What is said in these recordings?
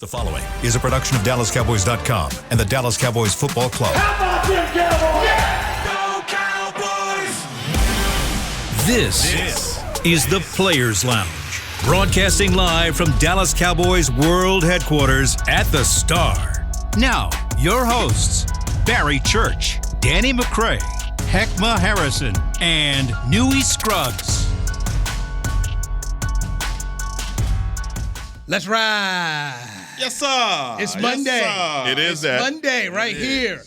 The following is a production of DallasCowboys.com and the Dallas Cowboys Football Club. How about them Cowboys? Yeah! Go Cowboys! This is the Players Lounge, broadcasting live from Dallas Cowboys World Headquarters at the Star. Now, your hosts, Barry Church, Danny McCray, Heckma Harrison, and Newey Scruggs. Let's ride. Yes, sir. It's Monday. Yes, sir. It is it's that. Monday right here.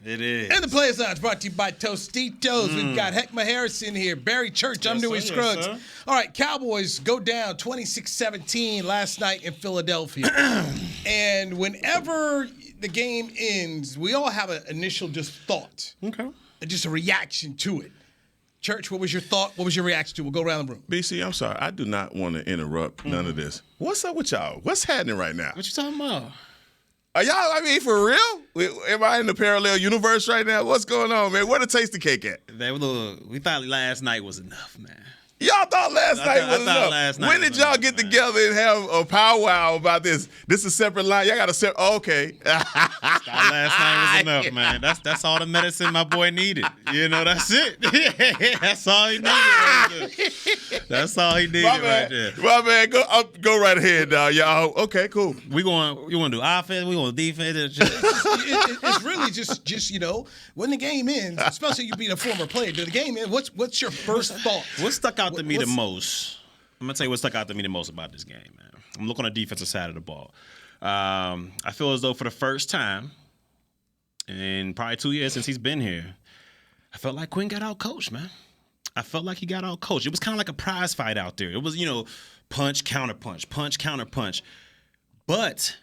It is. And the Players Lounge brought to you by Tostitos. We've got Heckma Harrison here, Barry Church, I'm Newey Scruggs. Yes, all right, Cowboys go down 26-17 last night in Philadelphia. And whenever the game ends, we all have an initial just thought. Okay. Just a reaction to it. Church, what was your thought? What was your reaction to it? We'll go around the room. BC, I'm sorry. I do not want to interrupt none of this. What's up with y'all? What's happening right now? What you talking about? Are y'all, I mean, for real? Am I in the parallel universe right now? What's going on, man? Where the tasty cake at? We thought last night was enough, man. Y'all thought last night was enough. Last night when did y'all get together and have a powwow about this? This is a separate line. Y'all got to separate. Oh, okay. Last night was enough, man. That's all the medicine my boy needed. You know, that's it. That's all he needed right there. That's all he needed right there. My man, go right ahead, y'all. Okay, cool. You want to do offense? We want defense? It's really just you know, when the game ends, especially you being a former player, the game ends, what's your first thought? What stuck out to me the most? I'm going to tell you what stuck out to me the most about this game, man. I'm looking on the defensive side of the ball. I feel as though for the first time in probably 2 years since he's been here, I felt like Quinn got out-coached, man. I felt like he got out-coached. It was kind of like a prize fight out there. It was, punch, counter-punch, punch, counter-punch. But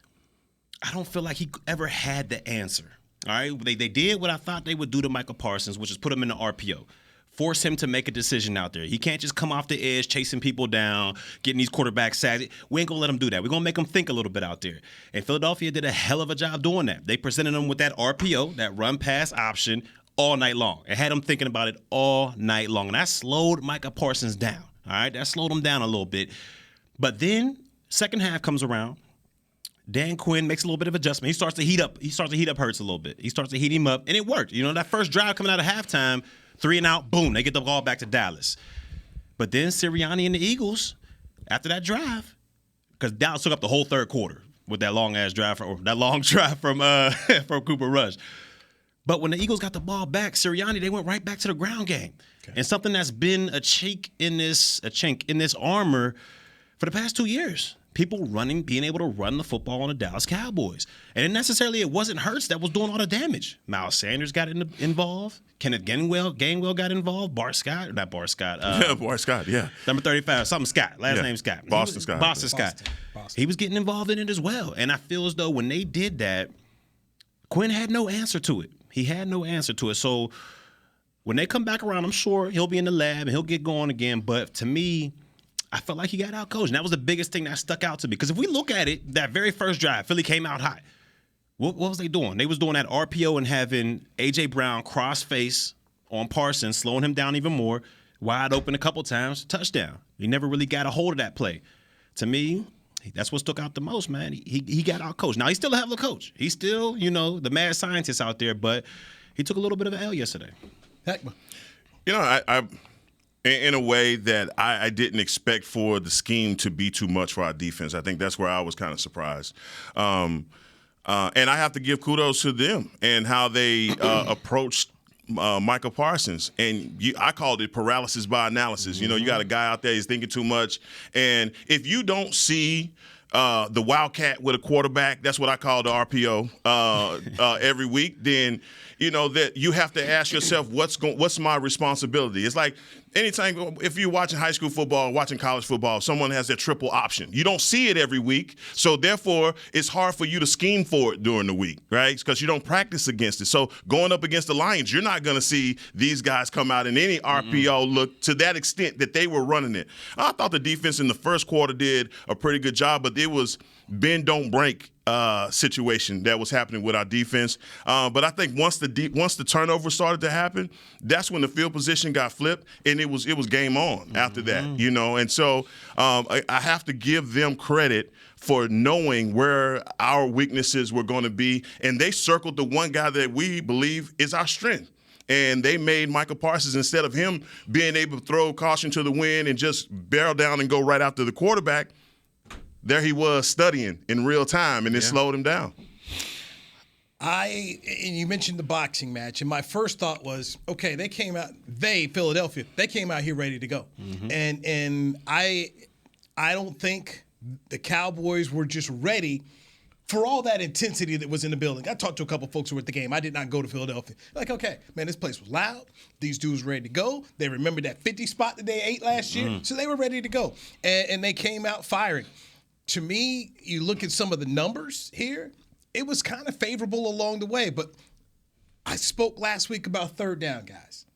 I don't feel like he ever had the answer, all right? They did what I thought they would do to Michael Parsons, which is put him in the RPO. Force him to make a decision out there. He can't just come off the edge, chasing people down, getting these quarterbacks sad. We ain't going to let him do that. We're going to make him think a little bit out there. And Philadelphia did a hell of a job doing that. They presented him with that RPO, that run-pass option, all night long. It had him thinking about it all night long. And that slowed Micah Parsons down. All right? That slowed him down a little bit. But then, second half comes around. Dan Quinn makes a little bit of adjustment. He starts to heat up. Hurts a little bit. He starts to heat him up. And it worked. That first drive coming out of halftime, 3 and out, boom, they get the ball back to Dallas. But then Sirianni and the Eagles, after that drive, because Dallas took up the whole third quarter with that long drive from Cooper Rush. But when the Eagles got the ball back, Sirianni, they went right back to the ground game. Okay. And something that's been a chink in this armor for the past 2 years. People being able to run the football on the Dallas Cowboys. And it wasn't Hurts that was doing all the damage. Miles Sanders got involved. Kenneth Gainwell got involved. Bart Scott. Yeah. Number 35, something Scott. Last name Scott. Boston Scott. He was getting involved in it as well. And I feel as though when they did that, Quinn had no answer to it. He had no answer to it. So when they come back around, I'm sure he'll be in the lab and he'll get going again. But to me, I felt like he got out-coached. And that was the biggest thing that stuck out to me. Because if we look at it, that very first drive, Philly came out hot. What was they doing? They was doing that RPO and having A.J. Brown cross-face on Parsons, slowing him down even more, wide open a couple times, touchdown. He never really got a hold of that play. To me, that's what stuck out the most, man. He got out-coached. Now, he's still a hell of a coach. He's still, the mad scientist out there, but he took a little bit of an L yesterday. Heckma. I in a way that I didn't expect for the scheme to be too much for our defense. I think that's where I was kind of surprised. And I have to give kudos to them and how they approached Michael Parsons. And I called it paralysis by analysis. You got a guy out there, he's thinking too much. And if you don't see the Wildcat with a quarterback, that's what I call the RPO every week, then that you have to ask yourself, what's my responsibility? It's like anytime, if you're watching high school football, watching college football, someone has their triple option. You don't see it every week, so therefore it's hard for you to scheme for it during the week, right? Because you don't practice against it. So going up against the Lions, you're not going to see these guys come out in any RPO look to that extent that they were running it. I thought the defense in the first quarter did a pretty good job, but it was bend, don't break situation that was happening with our defense. But I think once the turnover started to happen, that's when the field position got flipped, and it was game on after that, you know. And so I have to give them credit for knowing where our weaknesses were going to be, and they circled the one guy that we believe is our strength. And they made Micah Parsons, instead of him being able to throw caution to the wind and just barrel down and go right after the quarterback, there he was studying in real time, and it slowed him down. And you mentioned the boxing match, and my first thought was, okay, Philadelphia, they came out here ready to go. And I don't think the Cowboys were just ready for all that intensity that was in the building. I talked to a couple folks who were at the game. I did not go to Philadelphia. Like, okay, man, this place was loud. These dudes were ready to go. They remembered that 50 spot that they ate last year, so they were ready to go. And they came out firing. To me, you look at some of the numbers here, it was kind of favorable along the way. But I spoke last week about third down, guys.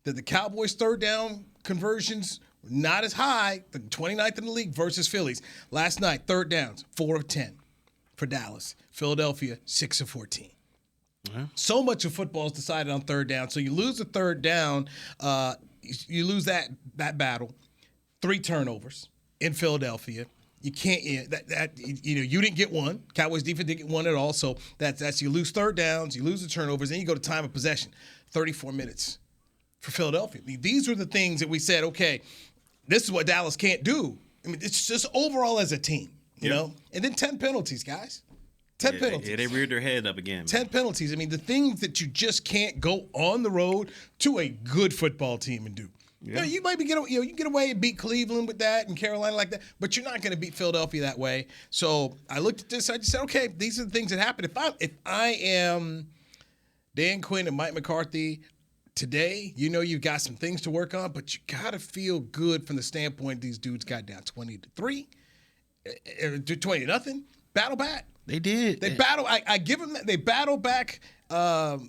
That the Cowboys' third down conversions were not as high, the 29th in the league versus Phillies. Last night, third downs, 4 of 10 for Dallas. Philadelphia, 6 of 14. So much of football is decided on third down. So you lose the third down, you lose that battle. 3 turnovers in Philadelphia. You can't you didn't get one. Cowboys defense didn't get one at all. So that's you lose third downs, you lose the turnovers, then you go to time of possession. 34 minutes for Philadelphia. I mean, these were the things that we said, okay, this is what Dallas can't do. I mean, it's just overall as a team, you know? And then 10 penalties, guys. 10 penalties. Yeah, they reared their head up again. 10 penalties. I mean, the things that you just can't go on the road to a good football team and do. Yeah. You might you get away and beat Cleveland with that and Carolina like that, but you're not going to beat Philadelphia that way. So I looked at this. I just said, okay, these are the things that happen. If I am Dan Quinn and Mike McCarthy today, you've got some things to work on, but you got to feel good from the standpoint these dudes got down 20-3, 20-0, battle back. They did. They battle. I give them that. They battle back. I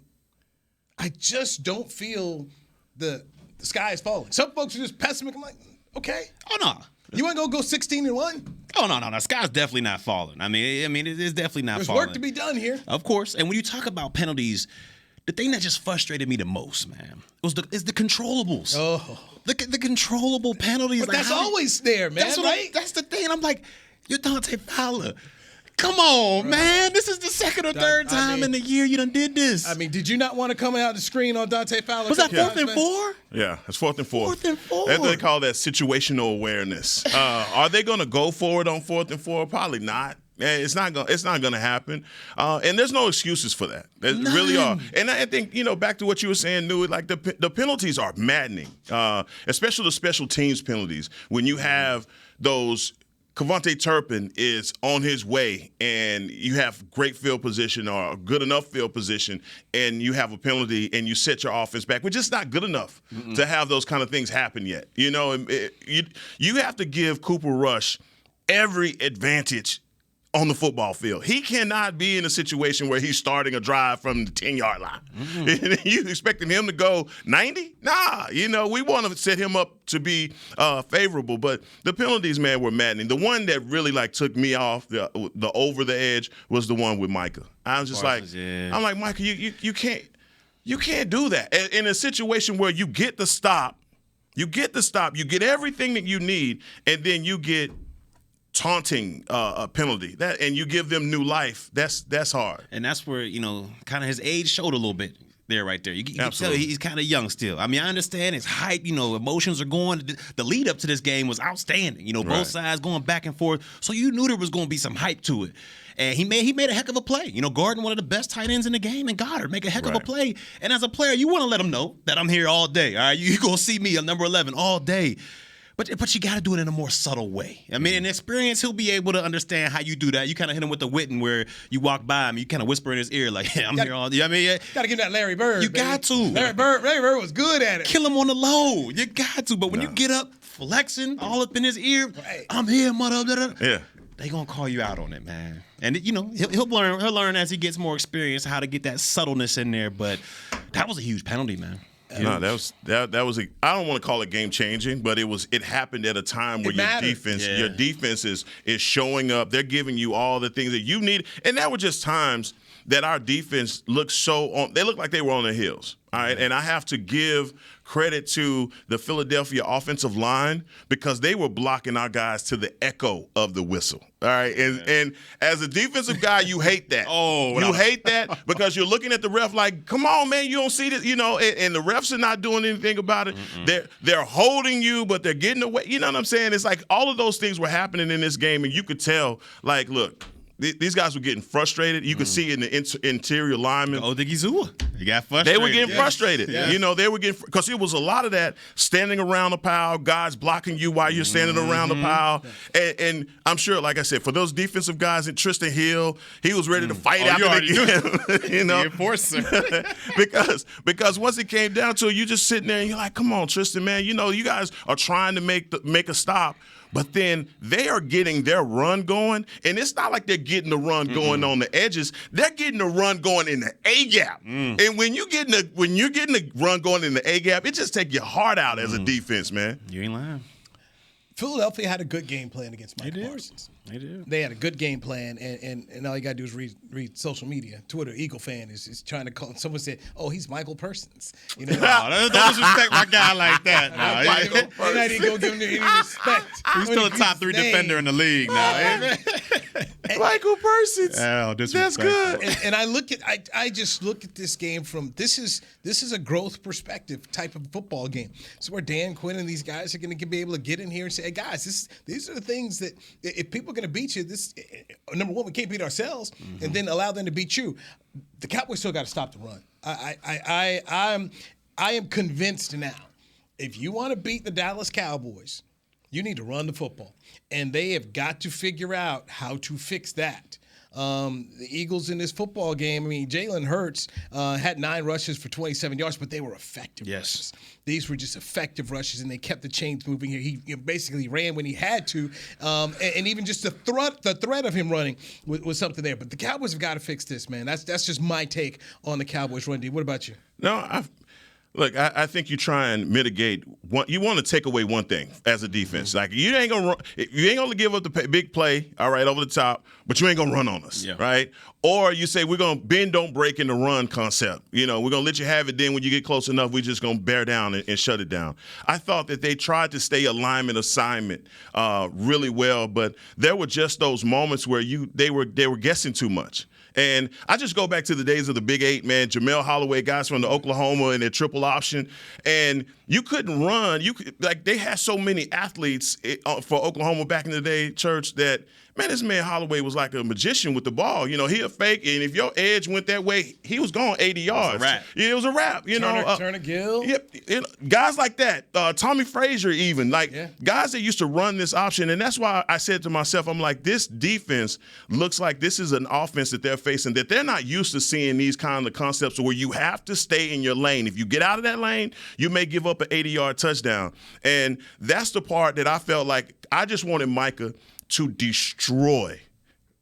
just don't feel the sky is falling. Some folks are just pessimistic. I'm like, okay. Oh, no. You want to go 16-1? Oh, no. The sky's definitely not falling. I mean, it is definitely not falling. There's work to be done here. Of course. And when you talk about penalties, the thing that just frustrated me the most, man, is the controllables. Oh. The controllable penalties. But that's always there, man, right? That's the thing. I'm like, you're Dante Fowler. Come on, man. This is the second or third time in the year you done did this. I mean, did you not want to come out the screen on Dante Fowler? Was that 4th and 4? Yeah, it's 4th and 4. 4th and 4. That's what they call that situational awareness. Are they going to go for it on 4th and 4? Probably not. It's not going to happen. And there's no excuses for that. There really are. And I think, back to what you were saying, Newt, like the penalties are maddening, especially the special teams penalties. When you have those – Kevontae Turpin is on his way, and you have great field position or good enough field position, and you have a penalty, and you set your offense back. We're just not good enough to have those kind of things happen yet. You have to give Cooper Rush every advantage on the football field. He cannot be in a situation where he's starting a drive from the 10-yard line. You expecting him to go 90? Nah, we want to set him up to be favorable. But the penalties, man, were maddening. The one that really took me off the over the edge was the one with Micah. I was just I'm like, Micah, you can't do that. In a situation where you get the stop, you get everything that you need, and then you get taunting a penalty and you give them new life. That's hard. And that's where kind of his age showed a little bit there, right there. You can tell he's kind of young still. I mean, I understand his hype. Emotions are going. The lead up to this game was outstanding. Both sides going back and forth. So you knew there was going to be some hype to it. And he made a heck of a play. Gardner, one of the best tight ends in the game, and Goddard make a heck of a play. And as a player, you want to let him know that I'm here all day. All right, you gonna see me on number 11 all day. But you got to do it in a more subtle way. I mean, in experience, he'll be able to understand how you do that. You kind of hit him with the witting where you walk by him, you kind of whisper in his ear like, "Yeah, I'm here all day." I mean, got to give that Larry Bird. You got to. Larry Bird was good at it. Kill him on the low. You got to. But when you get up, flexing all up in his ear, I'm here, mother. Yeah. They gonna call you out on it, man. And he'll learn as he gets more experience how to get that subtleness in there. But that was a huge penalty, man. No, that was I don't want to call it game changing, but it happened at a time where your defense is showing up. They're giving you all the things that you need, and that were just times that our defense looked they looked like they were on their heels. All right, and I have to give credit to the Philadelphia offensive line because they were blocking our guys to the echo of the whistle. All right, and as a defensive guy, you hate that. You hate that because you're looking at the ref like, come on, man, you don't see this, and the refs are not doing anything about it. They're holding you, but they're getting away. You know what I'm saying? It's like all of those things were happening in this game, and you could tell, like, look. These guys were getting frustrated. You could see in the interior linemen. Oh, Digizua. He got frustrated. They were getting frustrated. Yeah. They were getting – because it was a lot of that standing around the pile, guys blocking you while you're standing around the pile. And I'm sure, like I said, for those defensive guys, and Tristan Hill, he was ready to fight after the game. The enforcer. because once it came down to it, you just sitting there and you're like, come on, Tristan, man. You guys are trying to make a stop. But then they are getting their run going, and it's not like they're getting the run going on the edges. They're getting the run going in the A gap. And when you're getting the run going in the A gap, it just takes your heart out as a defense, man. You ain't lying. Philadelphia had a good game plan against Mike Parsons. They did. They had a good game plan, and all you got to do is read social media. Twitter, Eagle fan is trying to call. Someone said, "Oh, he's Michael Parsons." No, don't disrespect my guy like that. They're not even going to give him any respect. He's still a top 3 defender in the league now. Michael Parsons. Oh, that's good. And I just look at this game from this is a growth perspective type of football game. It's where Dan Quinn and these guys are going to be able to get in here and say, "Hey guys, these are the things that if people are going to beat you, number one, we can't beat ourselves, and then allow them to beat you. The Cowboys still got to stop the run. I am convinced now. If you want to beat the Dallas Cowboys, you need to run the football, and they have got to figure out how to fix that. The Eagles in this football game, I mean, Jalen Hurts had 9 rushes for 27 yards, but they were effective rushes. These were just effective rushes, and they kept the chains moving here. He basically ran when he had to, and even just the threat of him running was something there. But the Cowboys have got to fix this, man. That's just my take on the Cowboys run D. What about you? No, Look, I think you try and mitigate you want to take away one thing as a defense. Like you ain't gonna give up the big play, all right, over the top, but you ain't gonna run on us, right? Or you say we're gonna bend, don't break in the run concept. We're gonna let you have it. Then when you get close enough, we're just gonna bear down and shut it down. I thought that they tried to stay alignment assignment really well, but there were just those moments where they were guessing too much. And I just go back to the days of the Big 8, man, Jamel Holloway, guys from the Oklahoma and their triple option. And you couldn't run. They had so many athletes for Oklahoma back in the day, Church, that, man, this man Holloway was like a magician with the ball. He a fake, and if your edge went that way, he was gone 80 yards. It was a wrap. Turner Gill. Guys like that. Tommy Frazier even. Guys that used to run this option. And that's why I said to myself, I'm like, this defense looks like this is an offense that they're facing, that they're not used to seeing these kind of concepts where you have to stay in your lane. If you get out of that lane, you may give up an 80-yard touchdown. And that's the part that I felt like I just wanted Micah to destroy.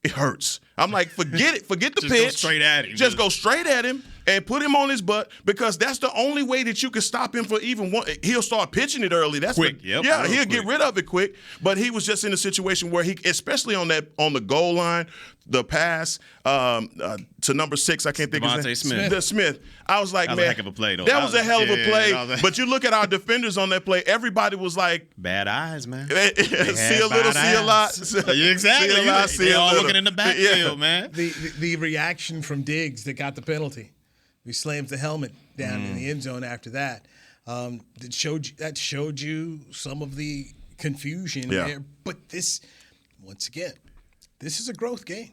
It hurts. I'm like, forget it. Forget the pitch. Go straight at him. Just go straight at him and put him on his butt, because that's the only way that you can stop him for even one. He'll start pitching it early. That's quick. He'll get rid of it quick. But he was just in a situation where he, especially on the goal line, the pass to number 6, I can't think of his name. Smith. I was like, that was a heck of a play, though. That was a hell of a play. But you look at our defenders on that play, everybody was like, bad eyes, man. See a little, see a lot. Exactly. See a lot, see they a all little. looking in the backfield, man. The reaction from Diggs that got the penalty. He slams the helmet down in the end zone after that. That showed you some of the confusion there. But this, once again, this is a growth game.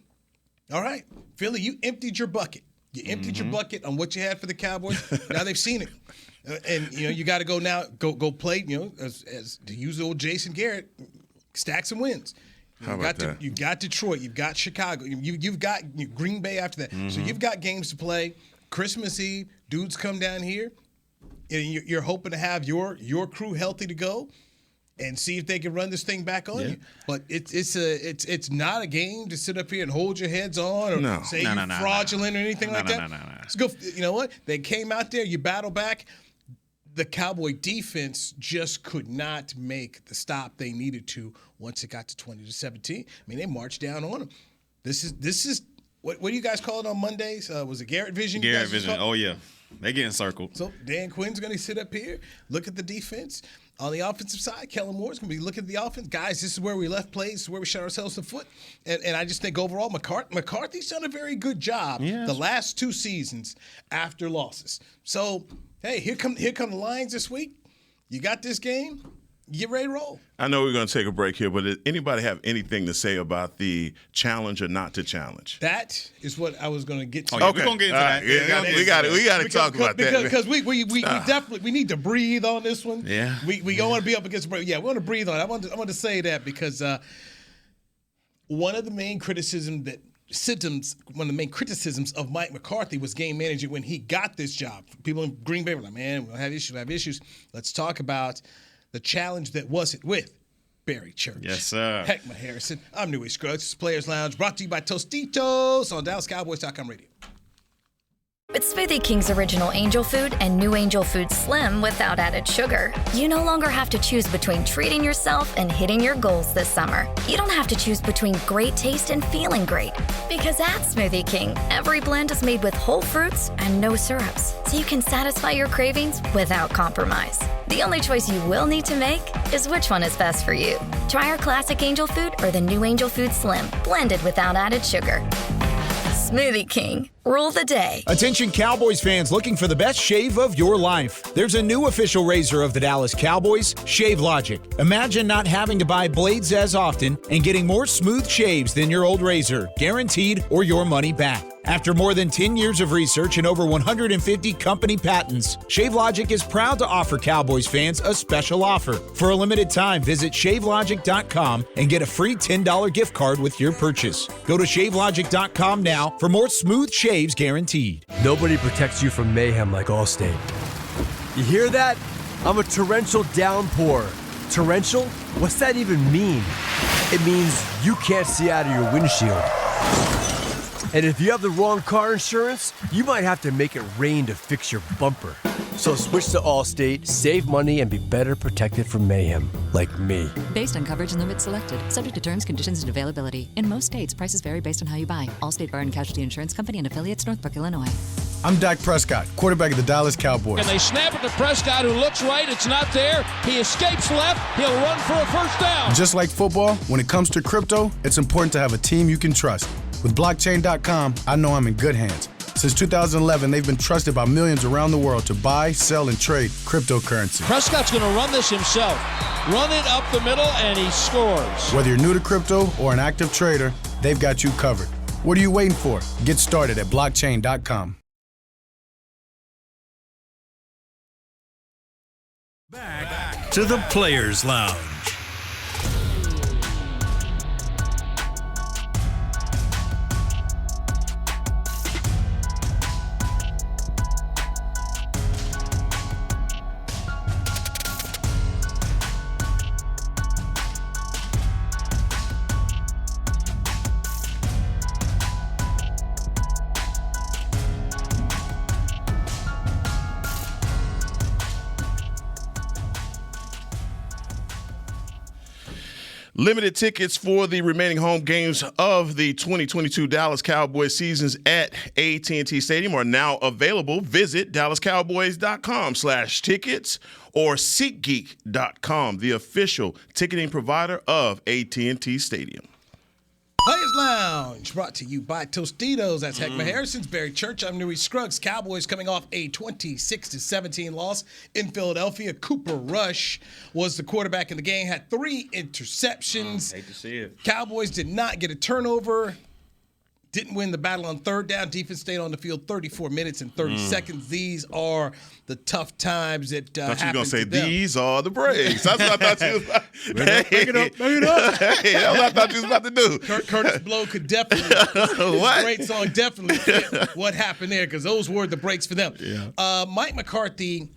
All right, Philly, you emptied your bucket. You emptied your bucket on what you had for the Cowboys. Now they've seen it, and you got to go now. Go play. As to use the old Jason Garrett, stack some wins. You've got Detroit. You've got Chicago. You've got Green Bay after that. So you've got games to play. Christmas Eve, dudes come down here, and you're hoping to have your crew healthy to go, and see if they can run this thing back on you. But it's not a game to sit up here and hold your heads on or say you're fraudulent or anything like that. Let's go. You know what? They came out there. You battle back. the Cowboy defense just could not make the stop they needed to once it got to 20-17. I mean, they marched down on them. This is what do you guys call it on Mondays? Was it Garrett Vision? Garrett Vision. Oh, yeah. They getting circled. So Dan Quinn's going to sit up here, look at the defense. On the offensive side, Kellen Moore's going to be looking at the offense. Guys, this is where we left plays, this is where we shot ourselves in the foot. And I just think overall, McCarthy's done a very good job the last 2 seasons after losses. So, hey, here come the Lions this week. You got this game. Get ready to roll. I know we're going to take a break here, but does anybody have anything to say about the challenge or not to challenge? That is what I was going to get to. Oh, yeah, we're going to get into that. Yeah, we got to talk about that. Because we definitely need to breathe on this one. Yeah. We don't want to be up against. Yeah, we want to breathe on it. I want to say that because one of the main criticisms of Mike McCarthy was game management when he got this job. People in Green Bay were like, man, we'll have issues. Let's talk about the challenge that wasn't with Barry Church. Yes, sir. Heckma Harrison. I'm Newey Scruggs. This is Players Lounge, brought to you by Tostitos on DallasCowboys.com radio. With Smoothie King's original Angel Food and new Angel Food Slim without added sugar, you no longer have to choose between treating yourself and hitting your goals this summer. You don't have to choose between great taste and feeling great. Because at Smoothie King, every blend is made with whole fruits and no syrups, so you can satisfy your cravings without compromise. The only choice you will need to make is which one is best for you. Try our classic Angel Food or the new Angel Food Slim, blended without added sugar. Smoothie King. Rule the day. Attention Cowboys fans looking for the best shave of your life. There's a new official razor of the Dallas Cowboys, Shave Logic. Imagine not having to buy blades as often and getting more smooth shaves than your old razor, guaranteed or your money back. After more than 10 years of research and over 150 company patents, ShaveLogic is proud to offer Cowboys fans a special offer. For a limited time, visit ShaveLogic.com and get a free $10 gift card with your purchase. Go to ShaveLogic.com now for more smooth shaves guaranteed. Nobody protects you from mayhem like Allstate. You hear that? I'm a torrential downpour. Torrential? What's that even mean? It means you can't see out of your windshield. And if you have the wrong car insurance, you might have to make it rain to fix your bumper. So switch to Allstate, save money, and be better protected from mayhem, like me. Based on coverage and limits selected, subject to terms, conditions, and availability. In most states, prices vary based on how you buy. Allstate Bar and Casualty Insurance Company and affiliates, Northbrook, Illinois. I'm Dak Prescott, quarterback of the Dallas Cowboys. And they snap it to Prescott, who looks right. It's not there. He escapes left. He'll run for a first down. Just like football, when it comes to crypto, it's important to have a team you can trust. With blockchain.com, I know I'm in good hands. Since 2011, they've been trusted by millions around the world to buy, sell, and trade cryptocurrency. Prescott's going to run this himself. Run it up the middle, and he scores. Whether you're new to crypto or an active trader, they've got you covered. What are you waiting for? Get started at blockchain.com. Back to the Players Lounge. Limited tickets for the remaining home games of the 2022 Dallas Cowboys seasons at AT&T Stadium are now available. Visit DallasCowboys.com/tickets or SeatGeek.com, the official ticketing provider of AT&T Stadium. Players Lounge, brought to you by Tostitos. That's Heckma Harrison's, Barry Church. I'm Newey Scruggs. Cowboys coming off a 26-17 loss in Philadelphia. Cooper Rush was the quarterback in the game, had 3 interceptions. Hate to see it. Cowboys did not get a turnover. Didn't win the battle on third down. Defense stayed on the field 34 minutes and 30 seconds. These are the tough times that happen to them. I thought you were going to say, these are the breaks. That's what I thought you was about to do. Bring it up. Hey, that's what I thought you was about to do. Curtis Blow could definitely, What? great song definitely fit what happened there, because those were the breaks for them. Yeah. Mike McCarthy,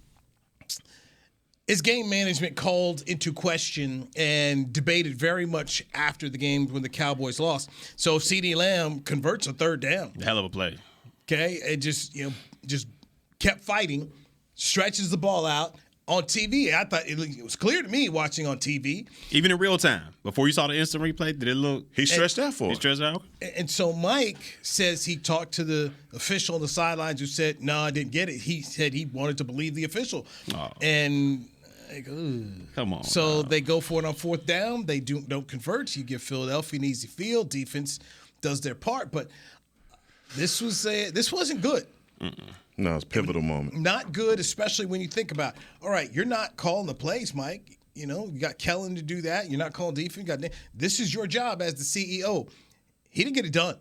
his game management called into question and debated very much after the game when the Cowboys lost. So CeeDee Lamb converts a third down. Hell of a play. Okay, and just kept fighting, stretches the ball out, on TV. I thought it was clear to me watching on TV. Even in real time, before you saw the instant replay, did it look? He stretched out for it. He stretched out. And so Mike says he talked to the official on the sidelines who said, "No, I didn't get it." He said he wanted to believe the official, and. Come on. So they go for it on fourth down. They don't convert. You give Philadelphia an easy field. Defense does their part, but this wasn't good. No, it's a pivotal moment. Not good, especially when you think about, all right, you're not calling the plays, Mike. You got Kellen to do that. You're not calling defense. This is your job as the CEO. He didn't get it done.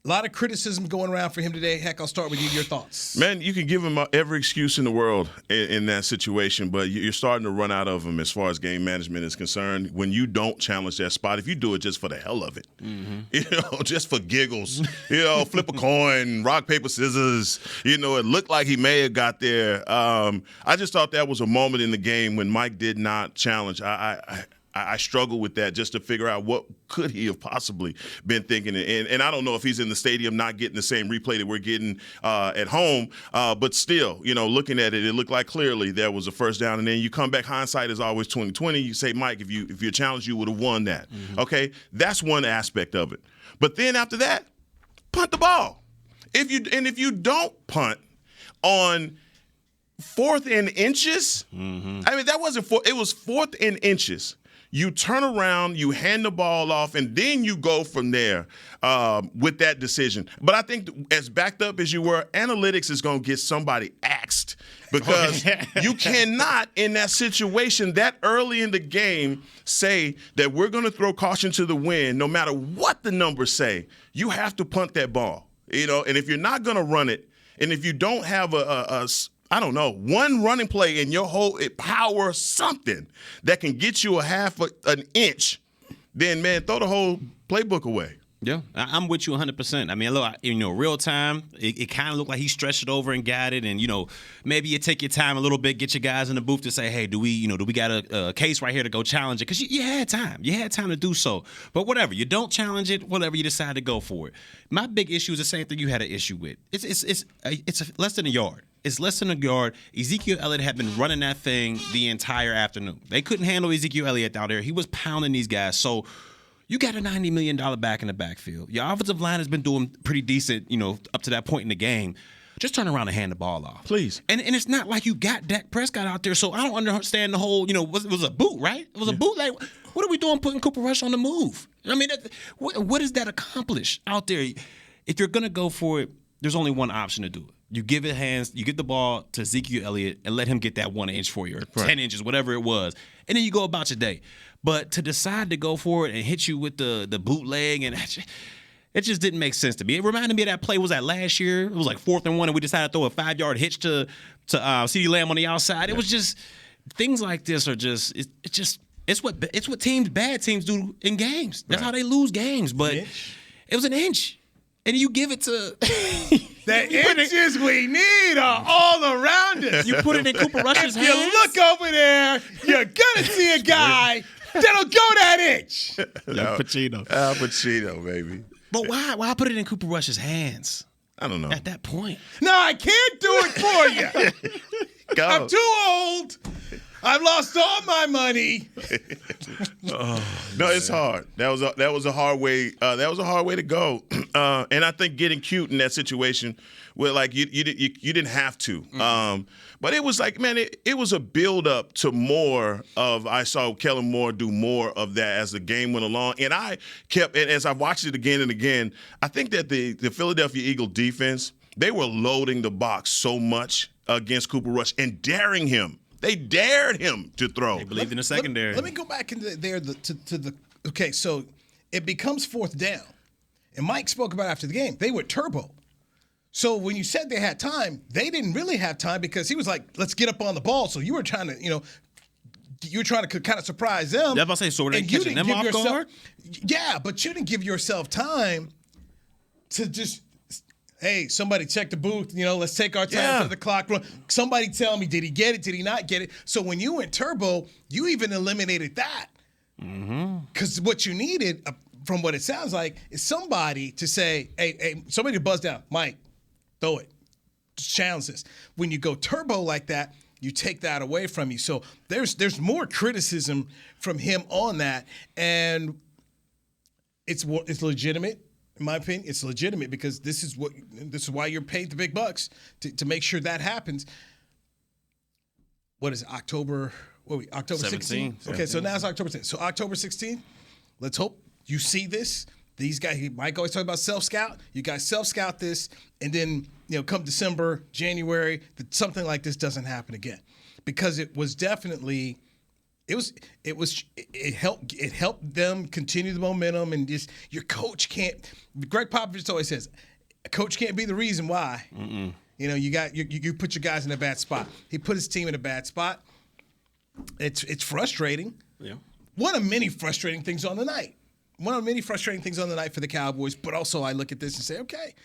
A lot of criticism going around for him today. Heck, I'll start with you. Your thoughts. Man, you can give him every excuse in the world in that situation, but you're starting to run out of him as far as game management is concerned. When you don't challenge that spot, if you do it just for the hell of it, just for giggles, flip a coin, rock, paper, scissors, it looked like he may have got there. I just thought that was a moment in the game when Mike did not challenge. I struggle with that just to figure out what could he have possibly been thinking. And I don't know if he's in the stadium not getting the same replay that we're getting at home. But still, looking at it, it looked like clearly there was a first down. And then you come back, hindsight is always 20/20. You say, Mike, if you're challenged, you would have won that. Okay? That's one aspect of it. But then after that, punt the ball. If you don't punt on 4th and inches, I mean, that wasn't it was 4th and inches. You turn around, you hand the ball off, and then you go from there with that decision. But I think as backed up as you were, analytics is going to get somebody axed because you cannot, in that situation that early in the game, say that we're going to throw caution to the wind no matter what the numbers say. You have to punt that ball, and if you're not going to run it, and if you don't have one running play in your whole power something that can get you an inch, then, man, throw the whole playbook away. Yeah, I'm with you 100%. I mean, look, real time, it kind of looked like he stretched it over and got it. And, maybe you take your time a little bit, get your guys in the booth to say, hey, do we got a case right here to go challenge it? Because you had time. You had time to do so. But whatever, you don't challenge it, whatever, you decide to go for it. My big issue is the same thing you had an issue with. It's less than a yard. It's less than a yard. Ezekiel Elliott had been running that thing the entire afternoon. They couldn't handle Ezekiel Elliott down there. He was pounding these guys. So you got a $90 million back in the backfield. Your offensive line has been doing pretty decent, up to that point in the game. Just turn around and hand the ball off. Please. And it's not like you got Dak Prescott out there, so I don't understand the whole, it was a boot, right? It was a boot. Like, what are we doing putting Cooper Rush on the move? I mean, what does that accomplish out there? If you're going to go for it, there's only one option to do it. You give the ball to Ezekiel Elliott and let him get that 1 inch for you, or 10 inches, whatever it was. And then you go about your day. But to decide to go for it and hit you with the bootleg, and it just didn't make sense to me. It reminded me of that play, was that last year? It was like 4th and 1, and we decided to throw a 5-yard hitch to CeeDee Lamb on the outside. It was just, things like this are just, it's what bad teams do in games. That's how they lose games. But it was an inch. And you give it to the inches we need are all around us. You put it in Cooper Rush's hands. If you look over there, you're gonna see a guy that'll go that inch. Al Pacino, baby. But why put it in Cooper Rush's hands? I don't know. At that point. No, I can't do it for you. I'm too old. I've lost all my money. No, it's hard. That was a hard way. That was a hard way to go. And I think getting cute in that situation, where like you didn't have to. But it was like, man, it was a build up to more of. I saw Kellen Moore do more of that as the game went along, and I kept. And as I watched it again and again, I think that the Philadelphia Eagle defense, they were loading the box so much against Cooper Rush and daring him. They dared him to throw. They believed in the secondary. Let me go back into there to the okay. So it becomes 4th down, and Mike spoke about after the game. They were turbo. So when you said they had time, they didn't really have time because he was like, "Let's get up on the ball." So you were trying to, kind of surprise them. That's what I say. So were they catching them off guard? Yeah, but you didn't give yourself time to just. Hey, somebody check the booth. Let's take our time for the clock run. Somebody tell me, did he get it? Did he not get it? So when you went turbo, you even eliminated that. Because what you needed, from what it sounds like, is somebody to say, hey, somebody to buzz down. Mike, throw it. Just challenge this. When you go turbo like that, you take that away from you. So there's more criticism from him on that, and it's legitimate. In my opinion, it's legitimate because this is why you're paid the big bucks to make sure that happens. What is it, October 16th? Okay, so now it's October 10th. So October 16th, let's hope you see this. These guys, Mike always talk about self-scout. You guys self-scout this, and then come December, January, something like this doesn't happen again, because it was definitely. It helped them continue the momentum, and just your coach can't. Greg Popovich always says, a coach can't be the reason why. Mm-mm. You put your guys in a bad spot. He put his team in a bad spot. It's frustrating. Yeah. One of many frustrating things on the night. For the Cowboys. But also, I look at this and say, okay,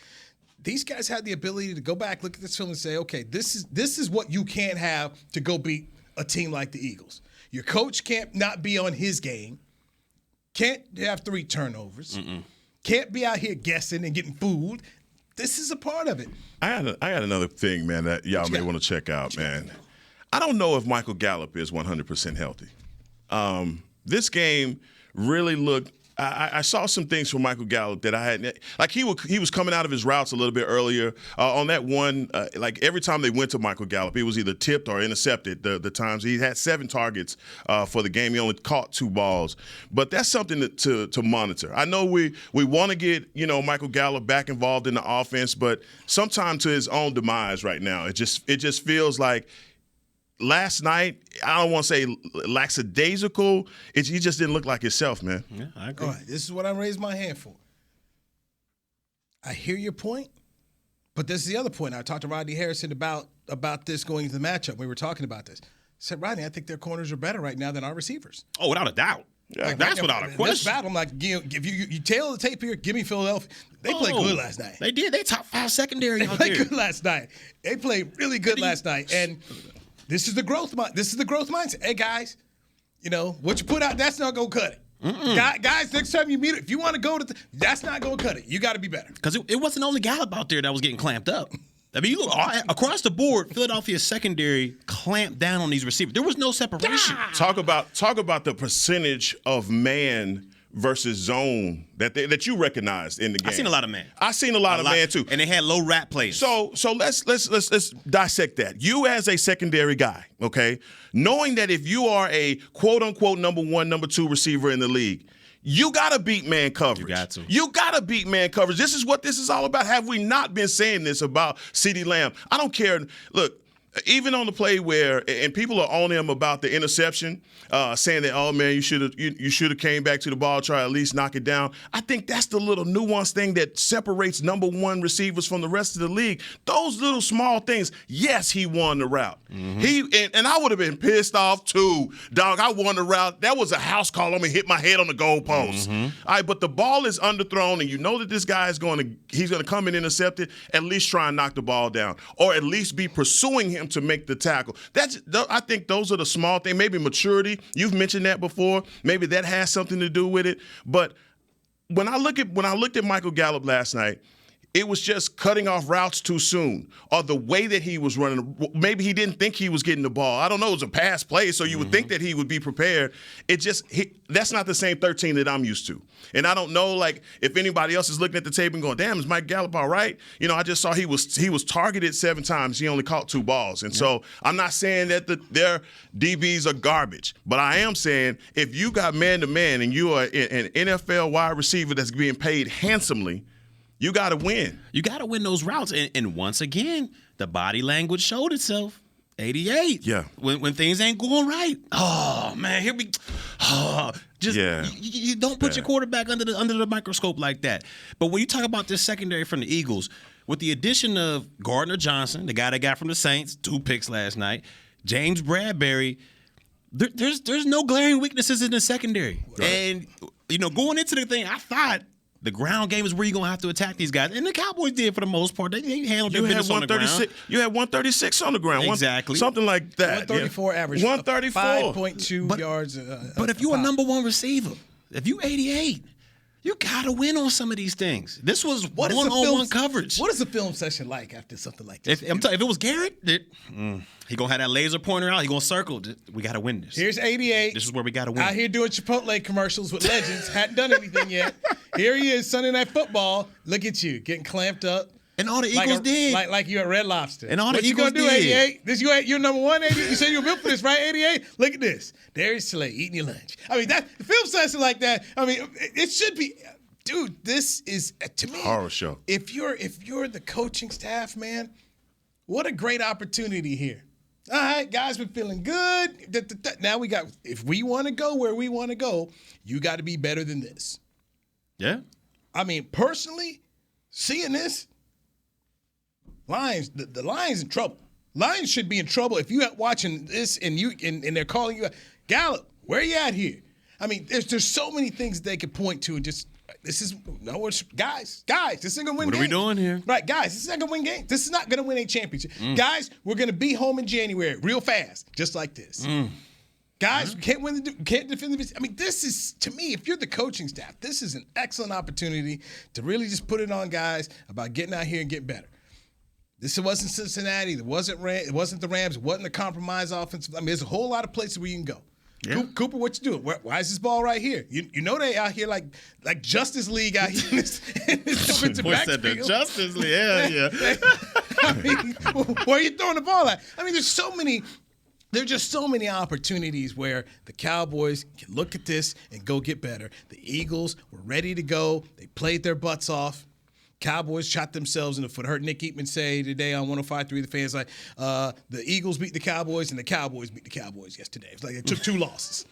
these guys had the ability to go back, look at this film, and say, okay, this is what you can't have to go beat a team like the Eagles. Your coach can't not be on his game. Can't have 3 turnovers. Mm-mm. Can't be out here guessing and getting fooled. This is a part of it. I got another thing, man, that y'all may want to check out, man. I don't know if Michael Gallup is 100% healthy. This game really looked. I saw some things from Michael Gallup that I hadn't. Like he was coming out of his routes a little bit earlier. On that one, like every time they went to Michael Gallup, it was either tipped or intercepted. The times he had 7 targets for the game, he only caught 2 balls. But that's something to monitor. I know we want to get Michael Gallup back involved in the offense, but sometimes to his own demise right now. It just feels like. Last night, I don't want to say lackadaisical. He just didn't look like himself, man. Yeah, I agree. All right, this is what I raised my hand for. I hear your point, but this is the other point. I talked to Rodney Harrison about this going into the matchup. We were talking about this. I said, Rodney, I think their corners are better right now than our receivers. Oh, without a doubt. Yeah, that's without a question. This battle, I'm like, if you tail the tape here, give me Philadelphia. They played good last night. They did. They top 5 secondary out there. They played good last night. They played really good last night, and. This is the growth mindset. Hey, guys, what you put out, that's not going to cut it. Guys, next time you meet it, if you want to go that's not going to cut it. You got to be better. Because it wasn't only Gallup out there that was getting clamped up. I mean, you look across the board, Philadelphia's secondary clamped down on these receivers. There was no separation. Talk about the percentage of man versus zone that you recognized in the game. I seen a lot of man. I seen a lot of man too, and they had low rap plays. So let's dissect that. You as a secondary guy, okay, knowing that if you are a quote unquote number 1, number 2 receiver in the league, you gotta beat man coverage. You gotta beat man coverage. This is what this is all about. Have we not been saying this about CeeDee Lamb? I don't care. Look. Even on the play where, and people are on him about the interception, saying that, oh man, you should have came back to the ball, try at least knock it down. I think that's the little nuanced thing that separates number 1 receivers from the rest of the league. Those little small things. Yes, he won the route. Mm-hmm. And I would have been pissed off too, dog. I won the route. That was a house call. I'm gonna hit my head on the goalpost. Mm-hmm. All right, but the ball is underthrown, and you know that this guy is he's gonna come and intercept it. At least try and knock the ball down, or at least be pursuing him to make the tackle. I think those are the small things. Maybe maturity. You've mentioned that before. Maybe that has something to do with it. But when I looked at Michael Gallup last night, it was just cutting off routes too soon, or the way that he was running. Maybe he didn't think he was getting the ball. I don't know. It was a pass play, so you would think that he would be prepared. That's not the same 13 that I'm used to. And I don't know, like, if anybody else is looking at the tape and going, damn, is Mike Gallup all right? I just saw he was targeted 7 times. He only caught 2 balls. And so I'm not saying that their DBs are garbage, but I am saying if you got man-to-man and you are an NFL wide receiver that's being paid handsomely, you got to win. You got to win those routes. And once again, the body language showed itself. 88. Yeah. When things ain't going right. Oh, man, here we you don't put your quarterback under the microscope like that. But when you talk about this secondary from the Eagles, with the addition of Gardner Johnson, the guy they got from the Saints, 2 picks last night, James Bradbury, there's no glaring weaknesses in the secondary. Right. And, going into the thing, I thought the ground game is where you're going to have to attack these guys. And the Cowboys did for the most part. They handled their business on the ground. You had 136 on the ground. Exactly. Something like that. 134 average. 134. 5.2 yards. But if you're a number 1 receiver, if you 88, You got to win on some of these things. This was one-on-one coverage. What is a film session like after something like this? If it was Garrett, he going to have that laser pointer out. He going to circle. We got to win this. Here's 88. This is where we got to win. Out here doing Chipotle commercials with legends. Hadn't done anything yet. Here he is, Sunday Night Football. Look at you, getting clamped up. And all the Eagles did. Like you at Red Lobster. And all the Eagles did. What you going to do, 88? This you're number one, 88? You said you were built for this, right, 88? Look at this. Darius Slay eating your lunch. I mean, that film session like that, I mean, it should be – dude, this is, to me – horror show. If you're the coaching staff, man, what a great opportunity here. All right, guys, we're feeling good. Now we got – if we want to go where we want to go, you got to be better than this. Yeah. I mean, personally, seeing this – Lions, the Lions in trouble. Lions should be in trouble if you're watching this and they're calling you, Gallup, where you at here? I mean, there's so many things they could point to and just guys, this isn't gonna win games. What are we doing here? Right, guys, this is not gonna win games. This is not gonna win a championship. Guys, we're gonna be home in January real fast, just like this. Guys, we can't defend the. I mean, this is, to me, if you're the coaching staff, this is an excellent opportunity to really just put it on guys about getting out here and getting better. This wasn't Cincinnati. It wasn't the Rams. It wasn't a compromise offense. I mean, there's a whole lot of places where you can go. Yeah. Cooper, what you doing? Why is this ball right here? You know they out here like Justice League out here in this defensive backfield. The Justice League, yeah. I mean, where are you throwing the ball at? I mean, there's just so many opportunities where the Cowboys can look at this and go get better. The Eagles were ready to go. They played their butts off. Cowboys shot themselves in the foot. I heard Nick Eatman say today on 105.3, the fans like, the Eagles beat the Cowboys and the Cowboys beat the Cowboys yesterday. It's like they took 2 losses.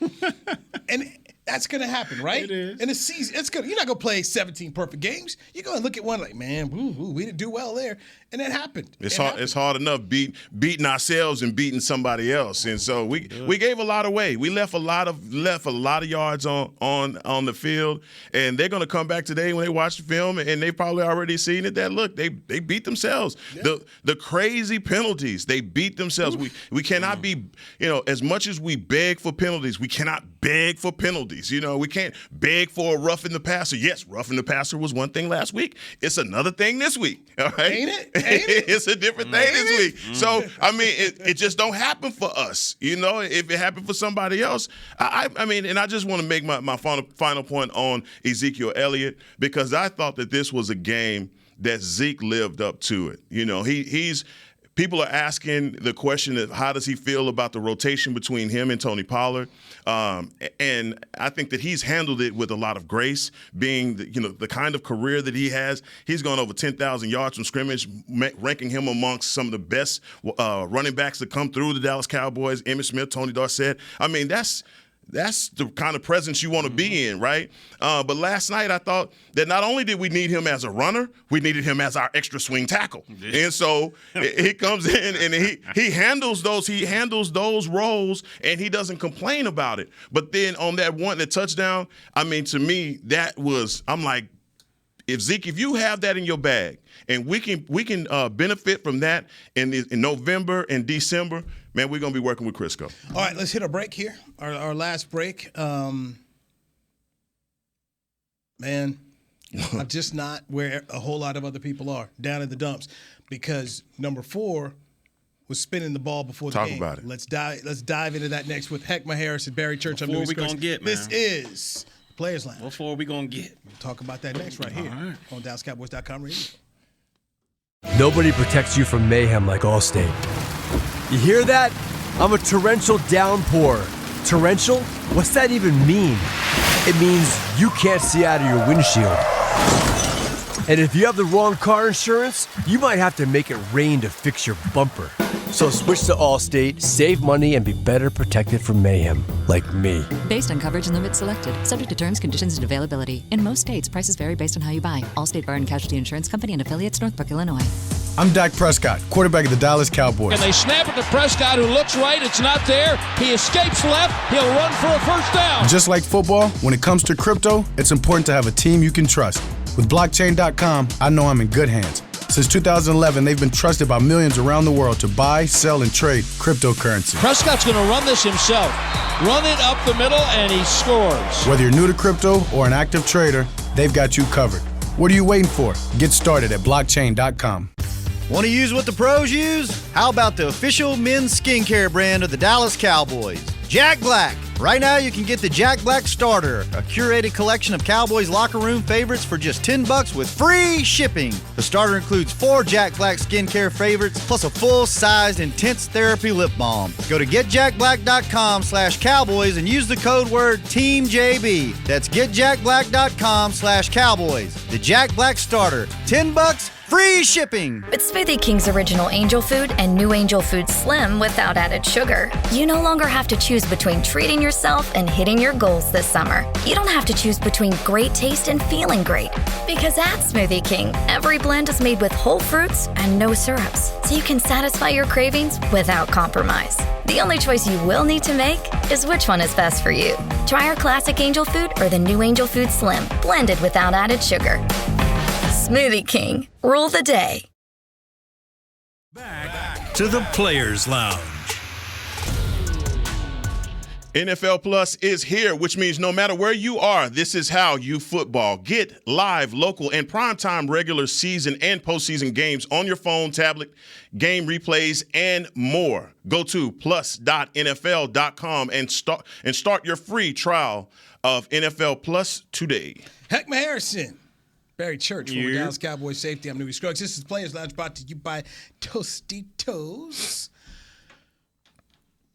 And that's going to happen, right? It is. In a season, you're not going to play 17 perfect games. You're going to look at one like, man, we didn't do well there. And that happened. It's hard enough beating ourselves and beating somebody else. And so we gave a lot away. We left a lot of yards on the field. And they're going to come back today when they watch the film, and they probably already seen it, that look, they beat themselves. Yeah. The crazy penalties, they beat themselves. We cannot be, as much as we beg for penalties, we cannot beg for penalties. We can't beg for a roughing the passer. Yes, roughing the passer was one thing last week. It's another thing this week. All right? Ain't it? It's a different thing this week. So, I mean, it just don't happen for us. If it happened for somebody else, I mean, and I just want to make my final point on Ezekiel Elliott, because I thought that this was a game that Zeke lived up to it. People are asking the question of how does he feel about the rotation between him and Tony Pollard, and I think that he's handled it with a lot of grace. Being the kind of career that he has, he's gone over 10,000 yards from scrimmage, ranking him amongst some of the best running backs that come through the Dallas Cowboys. Emmitt Smith, Tony Dorsett. I mean, that's the kind of presence you want to be in, right? But last night I thought that not only did we need him as a runner, we needed him as our extra swing tackle. Yeah. And so he comes in and he handles those roles, and he doesn't complain about it. But then on that touchdown, I mean, to me, I'm like, if you have that in your bag, and we can benefit from that in November and December, man, we're going to be working with Crisco. All right, let's hit a break here, our last break. Man, I'm just not where a whole lot of other people are, down in the dumps, because number 4 was spinning the ball before the game. Talk about it. Let's dive into that next with Heckma Harris and Barry Church. What are we going to get, man? This is Players Lounge. What for are we going to get? We'll talk about that next right here on DallasCowboys.com radio. Nobody protects you from mayhem like Allstate. You hear that? I'm a torrential downpour. Torrential? What's that even mean? It means you can't see out of your windshield. And if you have the wrong car insurance, you might have to make it rain to fix your bumper. So switch to Allstate, save money, and be better protected from mayhem, like me. Based on coverage and limits selected, subject to terms, conditions, and availability. In most states, prices vary based on how you buy. Allstate Bar and Casualty Insurance Company and affiliates, Northbrook, Illinois. I'm Dak Prescott, quarterback of the Dallas Cowboys. And they snap it to Prescott, who looks right. It's not there. He escapes left. He'll run for a first down. Just like football, when it comes to crypto, it's important to have a team you can trust. With blockchain.com, I know I'm in good hands. Since 2011, they've been trusted by millions around the world to buy, sell, and trade cryptocurrency. Prescott's going to run this himself. Run it up the middle, and he scores. Whether you're new to crypto or an active trader, they've got you covered. What are you waiting for? Get started at blockchain.com. Want to use what the pros use? How about the official men's skincare brand of the Dallas Cowboys, Jack Black? Right now, you can get the Jack Black Starter, a curated collection of Cowboys locker room favorites for just $10 with free shipping. The starter includes 4 Jack Black skincare favorites, plus a full-sized intense therapy lip balm. Go to getjackblack.com/Cowboys and use the code word TEAMJB. That's getjackblack.com/Cowboys. The Jack Black Starter, $10, free shipping. With Smoothie King's original Angel Food and new Angel Food Slim without added sugar, you no longer have to choose between treating yourself and hitting your goals this summer. You don't have to choose between great taste and feeling great. Because at Smoothie King, every blend is made with whole fruits and no syrups, so you can satisfy your cravings without compromise. The only choice you will need to make is which one is best for you. Try our classic Angel Food or the new Angel Food Slim, blended without added sugar. Smoothie King, rule the day. Back to the Players Lounge. NFL Plus is here, which means no matter where you are, this is how you football. Get live, local, and primetime regular season and postseason games on your phone, tablet, game replays, and more. Go to plus.nfl.com and start your free trial of NFL Plus today. Heckma Harrison. Barry Church, former Dallas Cowboys safety. I'm Newey Scruggs. This is Players Lounge brought to you by Tostitos.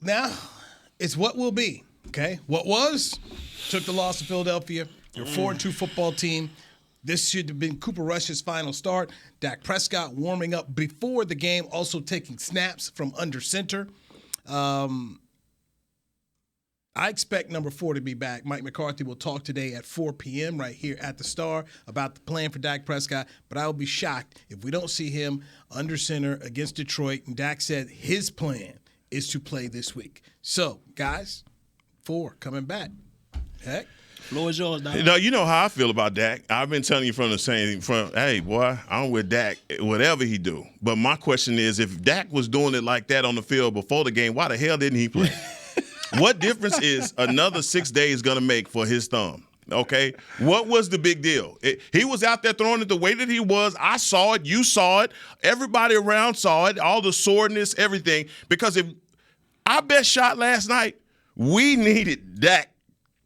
Now, it's what will be, okay? What was, took the loss to Philadelphia. Your 4-2 football team. This should have been Cooper Rush's final start. Dak Prescott warming up before the game, also taking snaps from under center. I expect number 4 to be back. Mike McCarthy will talk today at 4 p.m. right here at the Star about the plan for Dak Prescott, but I will be shocked if we don't see him under center against Detroit. And Dak said his plan is to play this week. So, guys, 4 coming back. Heck. Floor is yours, Doc. You know how I feel about Dak. I've been telling you hey, boy, I'm with Dak, whatever he do. But my question is, if Dak was doing it like that on the field before the game, why the hell didn't he play? What difference is another 6 days going to make for his thumb? Okay? What was the big deal? He was out there throwing it the way that he was. I saw it. You saw it. Everybody around saw it. All the soreness, everything. Because if our best shot last night, we needed Dak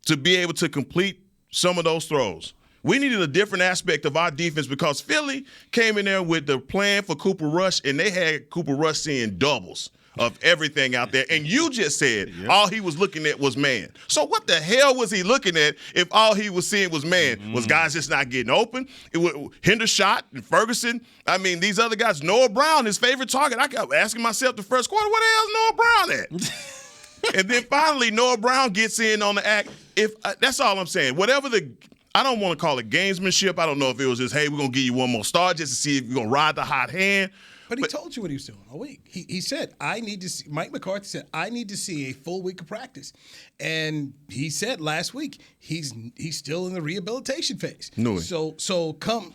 to be able to complete some of those throws. We needed a different aspect of our defense because Philly came in there with the plan for Cooper Rush, and they had Cooper Rush seeing doubles of everything out there. And you just said all he was looking at was man. So what the hell was he looking at if all he was seeing was man? Mm-hmm. Was guys just not getting open? Hendershot and Ferguson. I mean, these other guys. Noah Brown, his favorite target. I kept asking myself the first quarter, what the hell is Noah Brown at? And then finally, Noah Brown gets in on the act. That's all I'm saying. Whatever I don't want to call it gamesmanship. I don't know if it was just, hey, we're going to give you one more star just to see if you're going to ride the hot hand. But he told you what he was doing all week. He said, Mike McCarthy said, I need to see a full week of practice. And he said last week, he's still in the rehabilitation phase. No. So come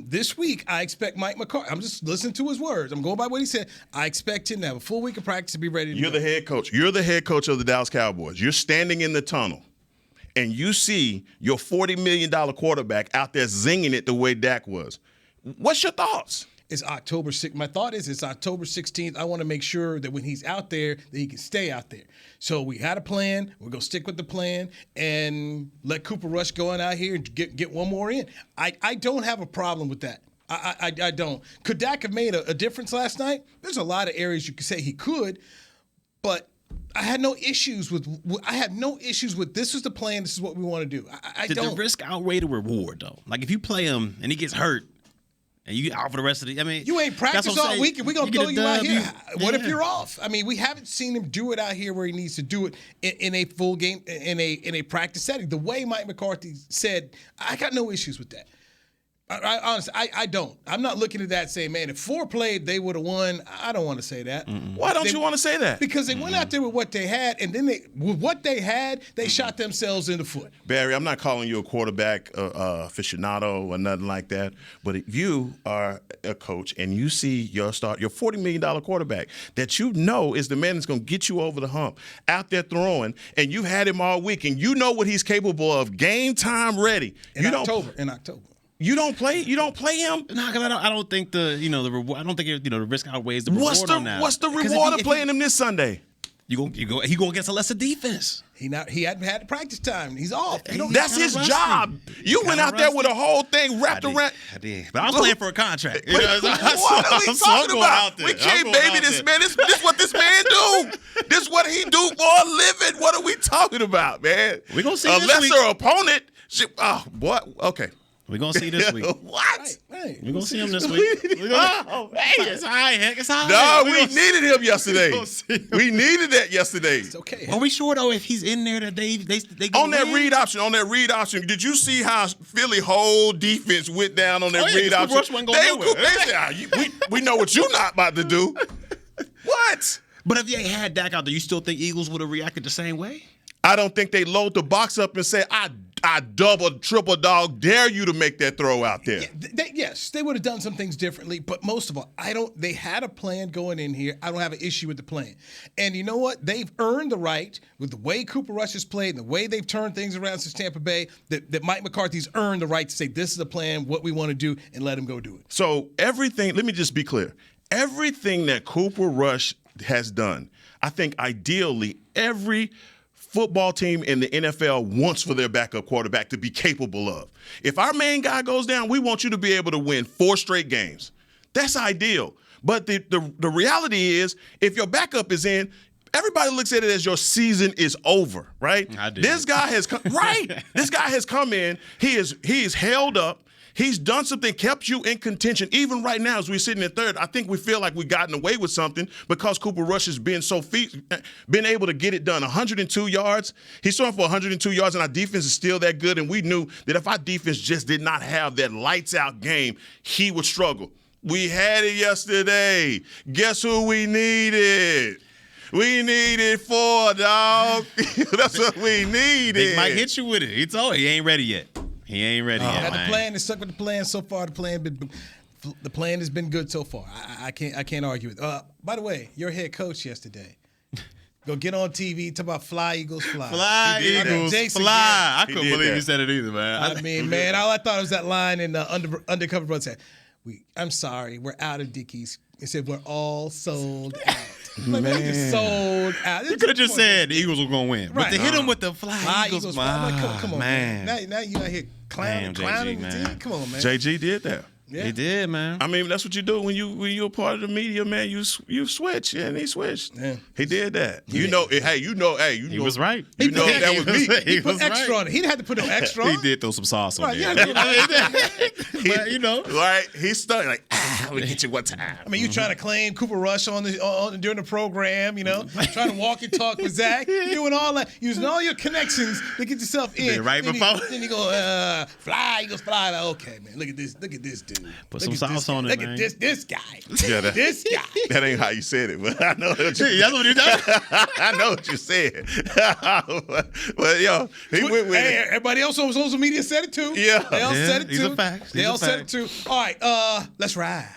this week, I expect Mike McCarthy. I'm just listening to his words. I'm going by what he said. I expect him to have a full week of practice to be ready to go. You're the head coach. You're the head coach of the Dallas Cowboys. You're standing in the tunnel, and you see your $40 million quarterback out there zinging it the way Dak was. What's your thoughts? It's October 6th. My thought is it's October 16th. I want to make sure that when he's out there, that he can stay out there. So we had a plan. We're going to stick with the plan and let Cooper Rush go on out here and get one more in. I don't have a problem with that. I don't. Could Dak have made a difference last night? There's a lot of areas you could say he could, but I had no issues with this is the plan, this is what we want to do. I don't. Did the risk outweigh the reward, though? Like, if you play him and he gets hurt, and you out for the rest of the – I mean – You ain't practiced all week, and we're going to throw you out here. What if you're off? I mean, we haven't seen him do it out here where he needs to do it in a full game, in a practice setting. The way Mike McCarthy said, I got no issues with that. I honestly, I don't. I'm not looking at that saying, man, if 4 played, they would have won. I don't want to say that. Why don't you want to say that? Because they went out there with what they had, and then with what they had, they shot themselves in the foot. Barry, I'm not calling you a quarterback aficionado or nothing like that, but if you are a coach and you see your $40 million quarterback that you know is the man that's going to get you over the hump out there throwing, and you've had him all week, and you know what he's capable of, game time ready. In October. You don't play him? No, because I don't think the reward. I don't think the risk outweighs the reward on that. What's the reward of playing him this Sunday? He go against a lesser defense. He hadn't had the practice time. He's off. That's his job. You went out there with a whole thing wrapped around. I did. But I'm playing for a contract. What are we talking about? We can't baby this man. This is what this man do. This is what he do for a living. What are we talking about, man? We're going to see a this lesser week. Opponent. What? Okay. We're going to see this week. What? Right. We're going to see him this week. It's all right, Heck. It's all No, right. we needed him yesterday. We needed that yesterday. It's okay. Are we sure, though, if he's in there that they On that read option, did you see how Philly whole defense went down on that read option? Rush wasn't going nowhere. They said, we know what you're not about to do. What? But if they had Dak out there, you still think Eagles would have reacted the same way? I don't think they load the box up and say, I double, triple dog dare you to make that throw out there. Yes, they would have done some things differently, but most of all, they had a plan going in here. I don't have an issue with the plan. And you know what? They've earned the right with the way Cooper Rush has played and the way they've turned things around since Tampa Bay that Mike McCarthy's earned the right to say, this is the plan, what we want to do, and let him go do it. So everything, let me just be clear. Everything that Cooper Rush has done, I think ideally every football team in the NFL wants for their backup quarterback to be capable of. If our main guy goes down, we want you to be able to win 4 straight games. That's ideal. But the reality is, if your backup is in, everybody looks at it as your season is over, right? I do. This guy has come This guy has come in. He is held up. He's done something, kept you in contention. Even right now, as we're sitting in third, I think we feel like we've gotten away with something because Cooper Rush has been been able to get it done. 102 yards. He's throwing for 102 yards, and our defense is still that good. And we knew that if our defense just did not have that lights-out game, he would struggle. We had it yesterday. Guess who we needed? We needed 4, dog. That's what we needed. They might hit you with it. He told you he ain't ready yet. He ain't ready yet, Got man. the plan. They stuck with the plan so far. The plan has been good so far. I can't argue with it. By the way, your head coach yesterday. Go get on TV, talk about fly, Eagles, fly. Fly, Eagles, fly. I couldn't believe you said it either, man. I mean, man, all I thought was that line in Undercover Brother said, I'm sorry, we're out of Dickies. He said, we're all sold out. Like, man. We just sold out. You could have just said the Eagles were going to win. Right. But to hit them with the fly Eagles, fly. I'm like, come on, man. Now you out here clowning JG, the team. Come on, man. JG did that. Yeah. He did, man. I mean, that's what you do when you're a part of the media, man. You switch, and he switched. Yeah. He did that. You know. He was right. You know that was me. He put extra on it. He didn't have to put no extra on. He did throw some sauce on there. But you know, right? He's stuck like, I'm gonna get you one time. I mean, you trying to claim Cooper Rush on during the program, you know, trying to walk and talk with Zach, doing all that, using all your connections to get yourself in. Right before. Then you go, fly, Eagles fly. Like, okay, man, look at this dude. Put some sauce on it, look man. Look at this guy. Yeah, this guy. That ain't how you said it, but I know what you That's what he does. I know what you said. But yo, he went with it. Everybody else on social media said it too. Yeah. They all said it these too. are facts. They all said it too. All right, let's ride.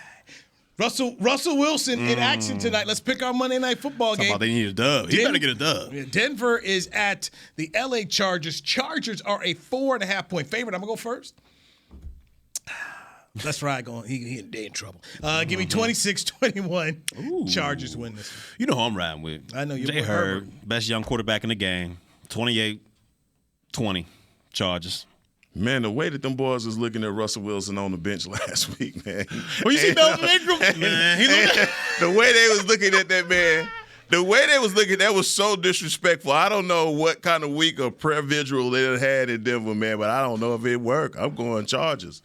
Russell Wilson in action tonight. Let's pick our Monday Night Football game. They need a dub. He better get a dub. Denver is at the LA Chargers. Chargers are a 4.5-point favorite. I'm going to go first. Let's ride going. He in trouble. Give me 26-21. Chargers win this one. You know who I'm riding with. I know you're Jay Herb, best young quarterback in the game. 28-20. Chargers. Man, the way that them boys was looking at Russell Wilson on the bench last week, man. Well, you see Melvin Ingram? Man, the way they was looking at that man, the way they was looking, that was so disrespectful. I don't know what kind of week of prayer vigil they had in Denver, man, but I don't know if it worked. I'm going Chargers.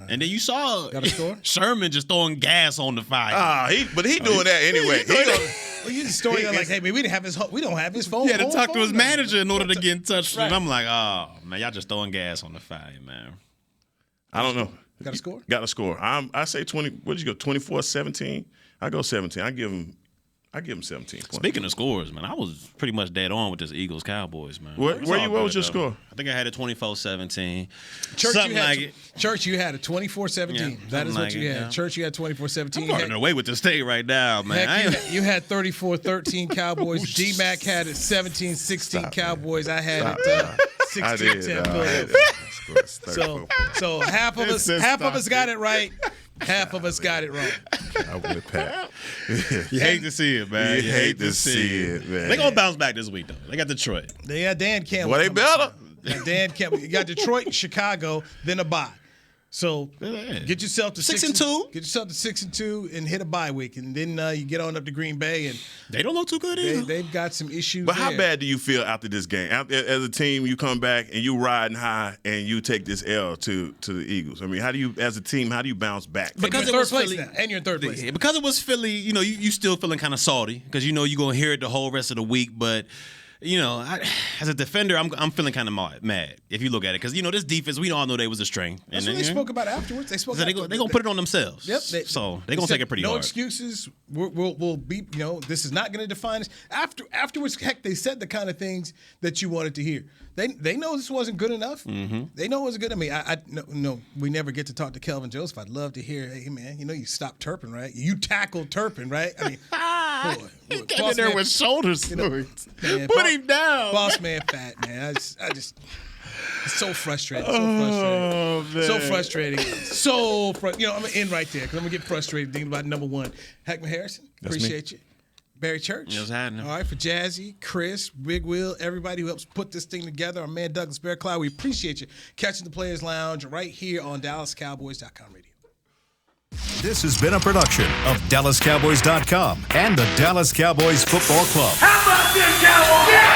And then you saw Got a score? Sherman just throwing gas on the fire. But he doing that anyway. Well, you just story like, hey man, we don't have his phone. He had to talk to his manager in order to get in touch with Right. him. I'm like, oh man, y'all just throwing gas on the fire, man. I don't know. Got a score? Got a score. I say 20. What did you go? 24-17. I go 17. I give them 17 points. Speaking of scores, man, I was pretty much dead on with this Eagles Cowboys, man. What was your score? I think I had a 24-17. Church, you had a 24-17. Yeah, that is what you had. yeah. Church, you had 24-17. I'm running away with this state right now, man. Heck, you had 34-13 Cowboys. D-Mac had it 17-16 Cowboys. I had it 16-10 Philadelphia. So half of us got it right. Half of us got it wrong. I with Pat. You hate to see it, man. You hate to see it, man. They're going to bounce back this week, though. They got Detroit. They got Dan Campbell. Well, they better. Dan Campbell. You got Detroit and Chicago, then a bye. So get yourself to 6-2. Get yourself to 6-2 and hit a bye week, and then you get on up to Green Bay, and they don't look too good either. They've got some issues. But there. how bad do you feel after this game? As a team, you come back and you riding high, and you take this L to the Eagles. I mean, how do you, as a team, how do you bounce back? Because you're in third place now, and you're in third place. Because it was Philly, you still feeling kind of salty because you're going to hear it the whole rest of the week, but. As a defender, I'm feeling kind of mad if you look at it because this defense we all know they was a string. That's what they spoke about afterwards. They spoke. They're gonna put it on themselves. Yep. So they're gonna take it pretty hard. No excuses. We'll be. This is not going to define us. Afterwards, heck, they said the kind of things that you wanted to hear. They know this wasn't good enough. Mm-hmm. They know it wasn't good. I mean, no, we never get to talk to Kelvin Joseph. I'd love to hear. Hey, man, you stopped Turpin, right? You tackled Turpin, right? I mean. He came in there with shoulders. Man, put him down. Boss man fat, man. I just it's so frustrating. So frustrating. I'm gonna end right there because I'm gonna get frustrated thinking about number one. Hackman Harrison, appreciate you. Barry Church. Yes, all right, for Jazzy, Chris, Big Will, everybody who helps put this thing together. Our man Douglas Bear Cloud, we appreciate you catching the Players Lounge right here on DallasCowboys.com radio. This has been a production of DallasCowboys.com and the Dallas Cowboys Football Club. How about this, Cowboys? Yeah!